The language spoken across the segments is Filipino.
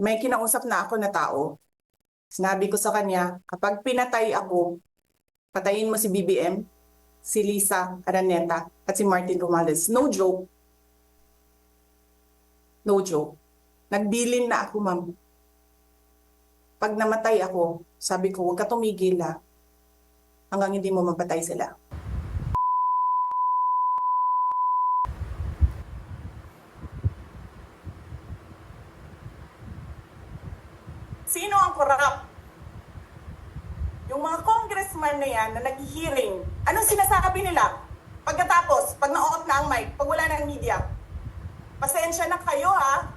May kinausap na ako na tao. Sinabi ko sa kanya, kapag pinatay ako, patayin mo si BBM, si Lisa Araneta, at si Martin Romualdez. No joke. No joke. Nagbilin na ako, ma'am. Pag namatay ako, sabi ko, huwag ka tumigil ha, hanggang hindi mo mapatay sila. Sino ang korap? Yung mga congressman na yan na nag-hearing, anong sinasabi nila? Pagkatapos, pag na-off na ang mic, pag wala na ang media, pasensya na kayo ha.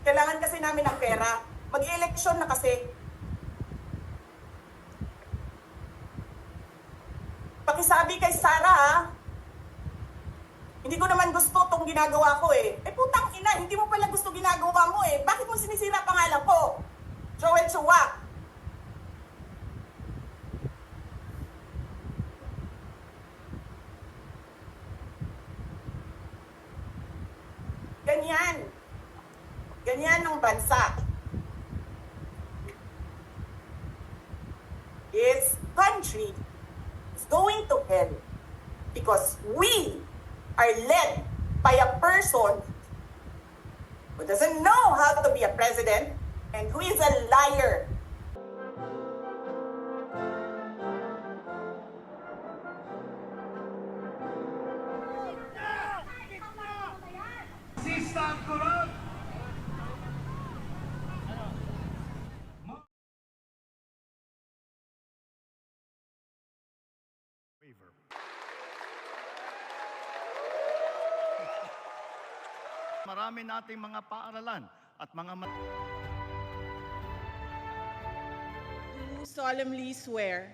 Kailangan kasi namin ng pera. Mag-eleksyon na kasi. Pakisabi kay Sara ha. Hindi ko naman gusto itong ginagawa ko eh. Eh putang ina, hindi mo pala gusto ginagawa mo eh. Bakit mo sinisira pangalan ko? Joel Chua. Ganyan. Ganyan ang bansa. This country is going to hell because we are led by a person who doesn't know how to be a president and who is a liar. Marami nating mga paaralan at mga Do solemnly swear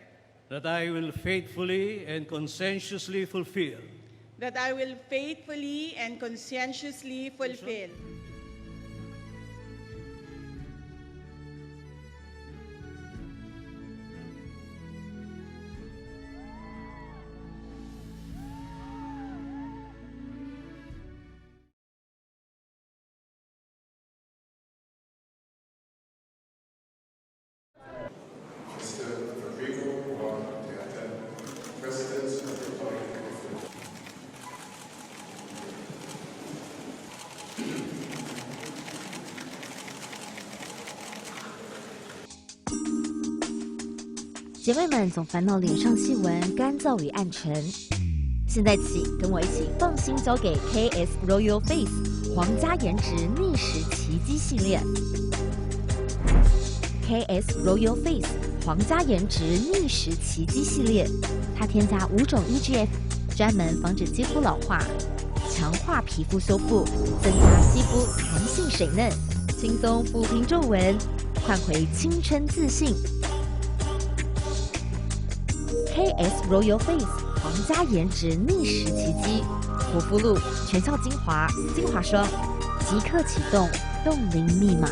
that I will faithfully and conscientiously fulfill that I will faithfully and conscientiously fulfill Mr. Rodrigo Duterte, President of the Republic of the Philippines.姐妹们总烦恼脸上细纹干燥与暗沉，现在起跟我一起放心交给 KS Royal Face 皇家颜值逆时奇迹系列。KS Royal Face 皇家颜值逆时奇迹系列，它添加5种 EGF， 专门防止肌肤老化，强化皮肤修复，增加肌肤弹性水嫩，轻松抚平皱纹，换回青春自信。KS Royal Face 皇家颜值逆时奇迹，护肤露、全效精华、精华霜，即刻启动冻龄密码。